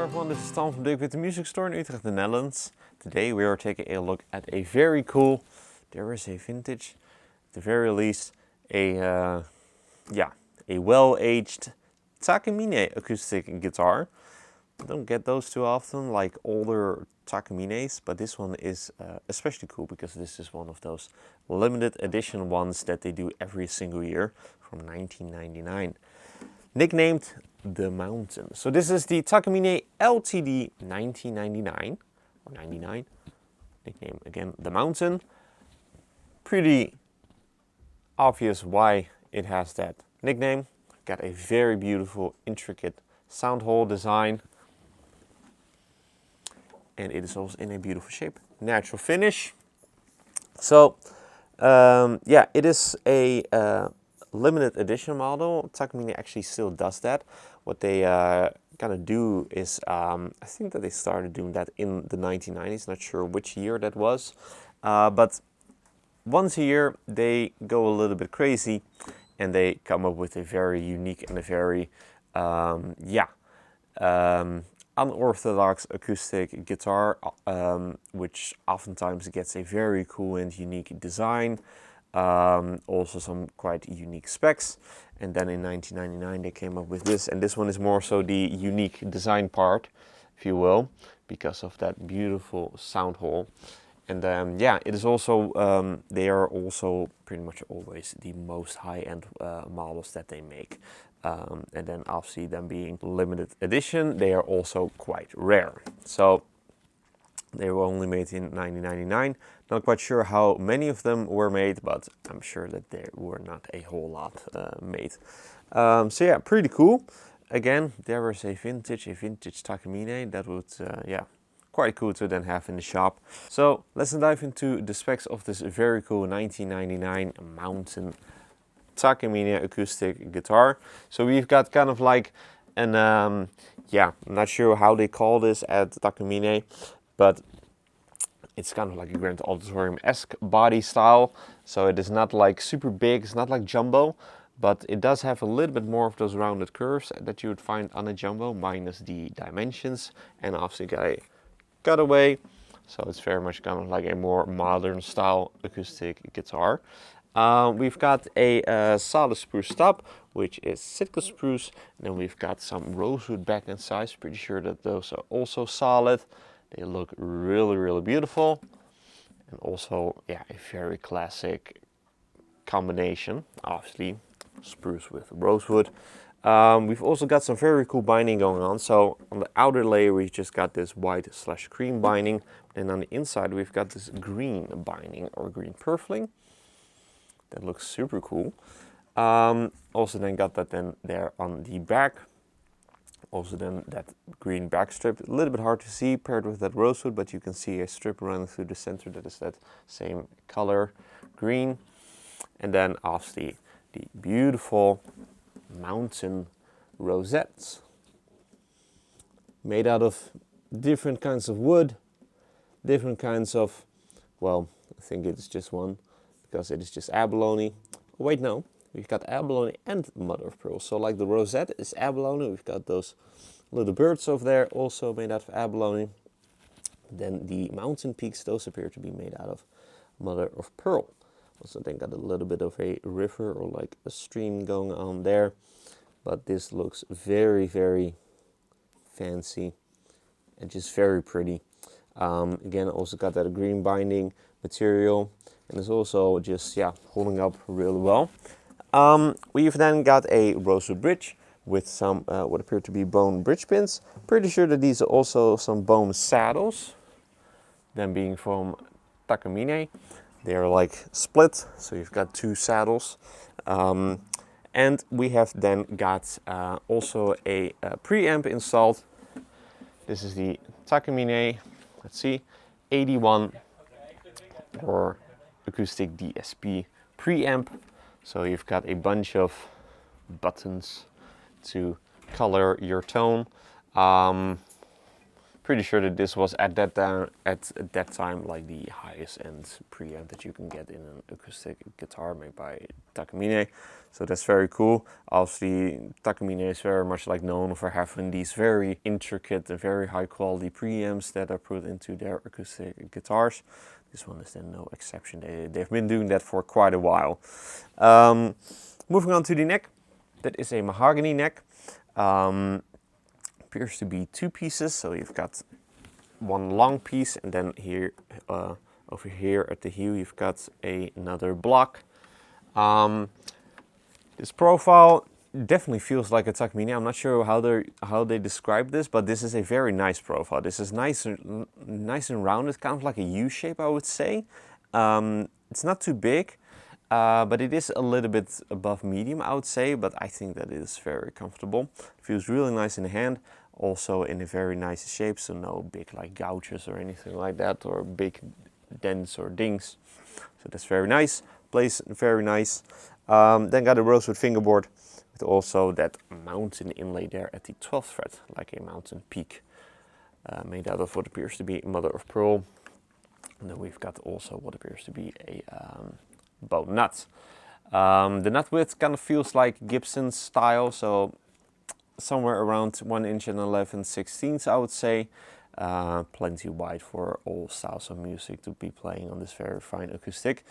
Hello everyone, this is Tom from Dirk Witte Music Store in Utrecht, the Netherlands. Today we are taking a look at a very cool, there is a vintage, at the very least, a well-aged Takamine acoustic guitar. I don't get those too often, like older Takamines, but this one is especially cool because this is one of those limited edition ones that they do every single year from 1999. Nicknamed the Mountain. So this is the Takamine LTD 1999 or 99. Nickname again the Mountain. Pretty obvious why it has that nickname. Got a very beautiful, intricate sound hole design, and it is also in a beautiful shape. Natural finish. So yeah, it is a limited edition model. Takamine actually still does that. What they kind of do is, I think that they started doing that in the 1990s, not sure which year that was, but once a year they go a little bit crazy and they come up with a very unique and a very unorthodox acoustic guitar, which oftentimes gets a very cool and unique design. Also some quite unique specs, and then in 1999 they came up with this, and this one is more so the unique design part, if you will, because of that beautiful sound hole. And yeah, it is also they are also pretty much always the most high-end models that they make, and then obviously them being limited edition, they are also quite rare. So they were only made in 1999. Not quite sure how many of them were made, but I'm sure that there were not a whole lot made. So yeah, pretty cool. Again, there is a vintage Takamine that would, yeah, quite cool to then have in the shop. So let's dive into the specs of this very cool 1999 Mountain Takamine acoustic guitar. So we've got kind of like an, yeah, I'm not sure how they call this at Takamine, but it's kind of like a Grand Auditorium-esque body style. So it is not like super big, it's not like jumbo, but it does have a little bit more of those rounded curves that you would find on a jumbo, minus the dimensions, and obviously got a cutaway. So it's very much kind of like a more modern style acoustic guitar. We've got a solid spruce top, which is Sitka spruce, and then we've got some rosewood back and sides. Pretty sure that those are also solid. They look really, really beautiful, and also, yeah, a very classic combination, obviously, spruce with rosewood. We've also got some very cool binding going on. So on the outer layer, we've just got this white/cream binding, and on the inside, we've got this green binding or green purfling. That looks super cool. Also then got that then there on the back. Also then that green back strip, a little bit hard to see paired with that rosewood, but you can see a strip running through the center that is that same color, green. And then obviously the beautiful mountain rosettes made out of different kinds of wood, different kinds of, well, I think it's just one because it is just abalone. Oh, wait, no. We've got abalone and mother of pearl. So like the rosette is abalone, we've got those little birds over there also made out of abalone. Then the mountain peaks, those appear to be made out of mother of pearl. Also then got a little bit of a river or like a stream going on there. But this looks very, very fancy and just very pretty. Again, also got that green binding material, and it's also just, yeah, holding up really well. We've then got a rosewood bridge with some what appear to be bone bridge pins. Pretty sure that these are also some bone saddles. Them being from Takamine. They are like split, so you've got two saddles. And we have then got also a preamp installed. This is the Takamine, let's see, 81 or acoustic DSP preamp. So you've got a bunch of buttons to color your tone. Pretty sure that this was at that time like the highest end preamp that you can get in an acoustic guitar made by Takamine. So that's very cool. Obviously, Takamine is very much like known for having these very intricate and very high quality preamps that are put into their acoustic guitars. This one is then no exception. They've been doing that for quite a while. Moving on to the neck. That is a mahogany neck. Appears to be two pieces. So you've got one long piece, and then here, over here at the heel, you've got another block. This profile definitely feels like a Takamine. I'm not sure how they describe this, but this is a very nice profile. This is nice and rounded, kind of like a U shape, I would say. It's not too big, but it is a little bit above medium, I would say. But I think that it is very comfortable. Feels really nice in the hand. Also in a very nice shape, so no big like gouges or anything like that, or big dents or dings. So that's very nice. Plays very nice. Then got a rosewood fingerboard with also that mountain inlay there at the 12th fret, like a mountain peak, made out of what appears to be mother of pearl. And then we've got also what appears to be a bow nut. The nut width kind of feels like Gibson style, so somewhere around 1 inch and 11/16, I would say. Plenty wide for all styles of music to be playing on this very fine acoustic.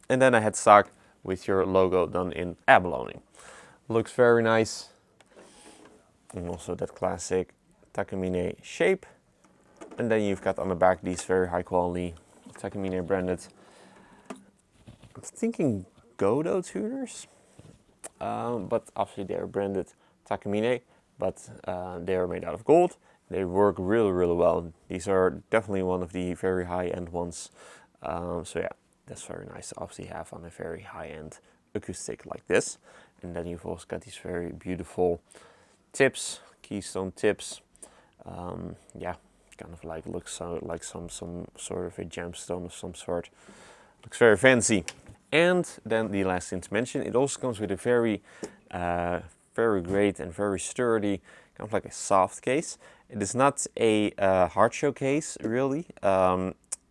And then a headstock with your logo done in abalone. Looks very nice. And also that classic Takamine shape. And then you've got on the back these very high quality Takamine branded, I'm thinking Godo tuners. But obviously they're branded Takamine, but they are made out of gold. They work really, really well. These are definitely one of the very high-end ones. So yeah, that's very nice to obviously have on a very high-end acoustic like this. And then you've also got these very beautiful tips, keystone tips. Yeah, kind of like looks like some sort of a gemstone of some sort. Looks very fancy. And then the last thing to mention, it also comes with a very great and very sturdy, kind of like a soft case. It is not a hard shell case really,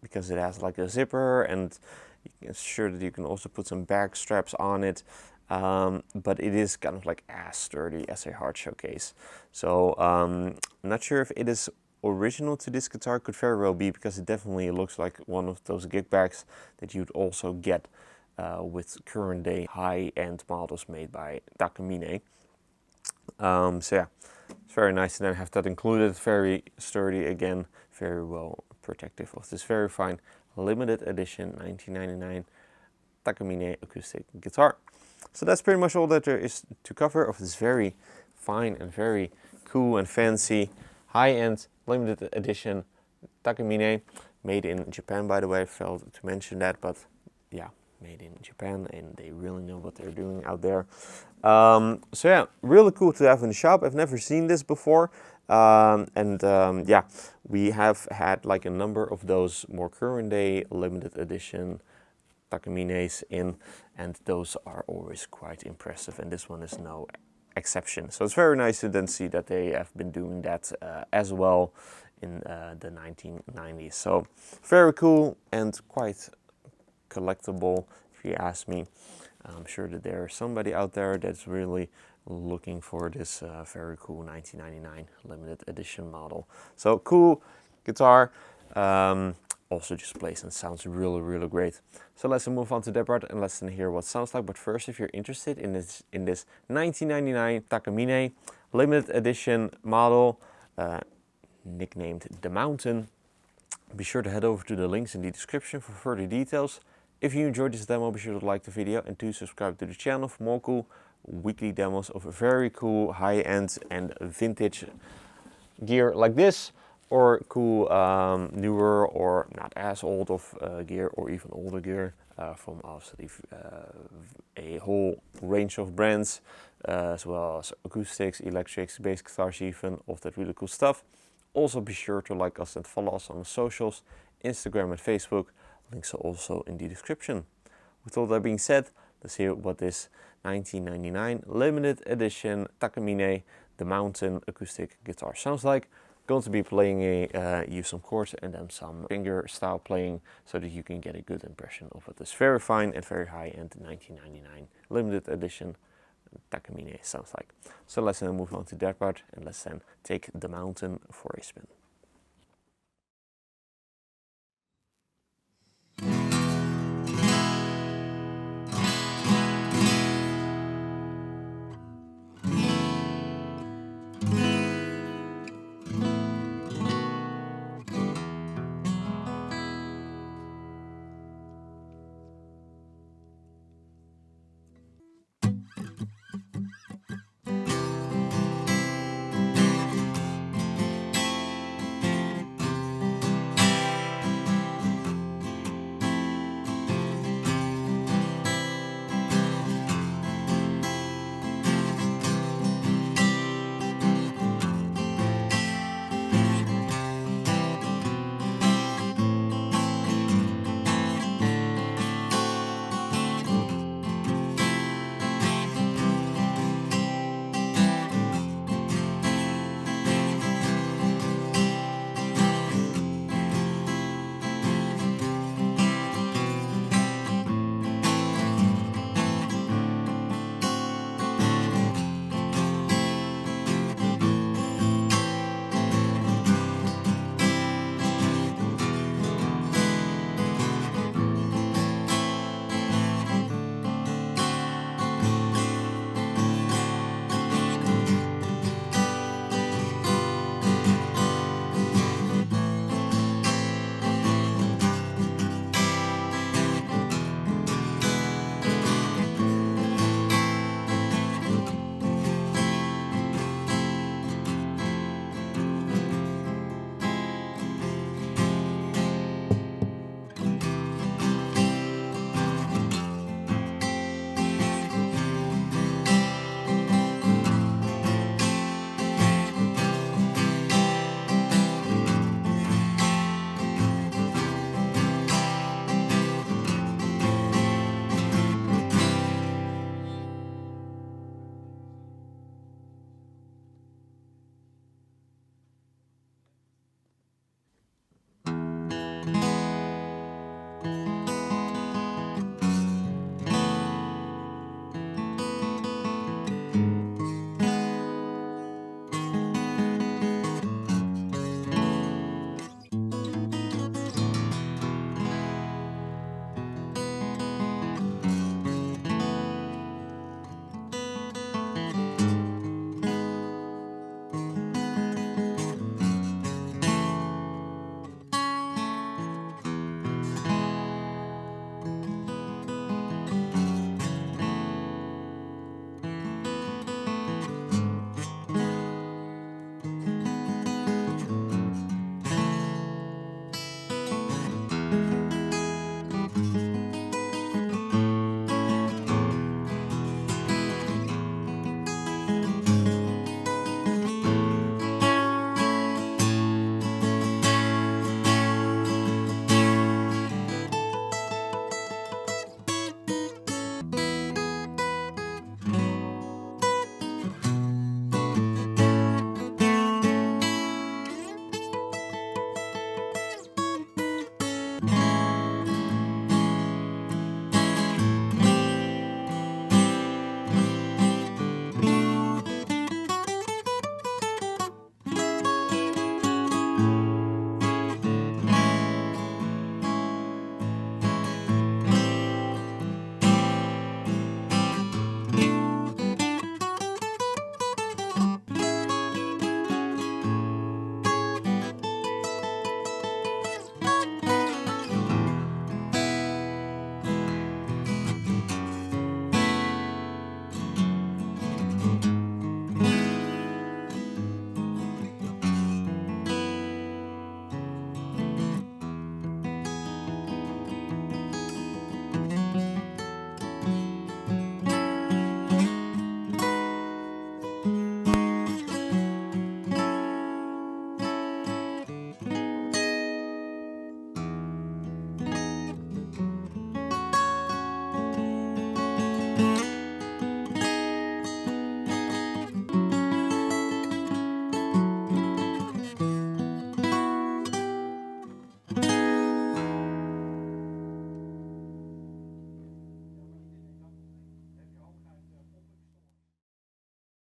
because it has like a zipper, and it's sure that you can also put some back straps on it. But it is kind of like as sturdy as a hard shell case. So I'm not sure if it is original to this guitar. Could very well be, because it definitely looks like one of those gig bags that you'd also get with current day high-end models made by Takamine. So yeah, it's very nice to then have that included. Very sturdy again, very well protective of this very fine limited edition 1999 Takamine acoustic guitar. So that's pretty much all that there is to cover of this very fine and very cool and fancy high-end limited edition Takamine, made in Japan, by the way. I failed to mention that, but yeah, made in Japan, and they really know what they're doing out there. So yeah, really cool to have in the shop. I've never seen this before. Yeah, we have had like a number of those more current day limited edition Takamines in, and those are always quite impressive, and this one is no exception. So it's very nice to then see that they have been doing that as well in the 1990s. So very cool and quite collectible, if you ask me. I'm sure that there's somebody out there that's really looking for this very cool 1999 limited edition model. So cool guitar. Also just plays and sounds really, really great. So let's move on to that part and let's hear what it sounds like. But first, if you're interested in this 1999 Takamine limited edition model, nicknamed The Mountain, be sure to head over to the links in the description for further details. If you enjoyed this demo, be sure to like the video and to subscribe to the channel for more cool weekly demos of very cool high-end and vintage gear like this, or cool newer or not as old of gear, or even older gear from obviously a whole range of brands, as well as acoustics, electrics, bass guitars, even of that really cool stuff. Also be sure to like us and follow us on the socials, Instagram and Facebook. Links are also in the description. With all that being said, let's hear what this 1999 limited edition Takamine The Mountain acoustic guitar sounds like. Going to be playing you some chords and then some finger style playing so that you can get a good impression of what this very fine and very high-end 1999 limited edition Takamine sounds like. So let's then move on to that part and let's then take the mountain for a spin.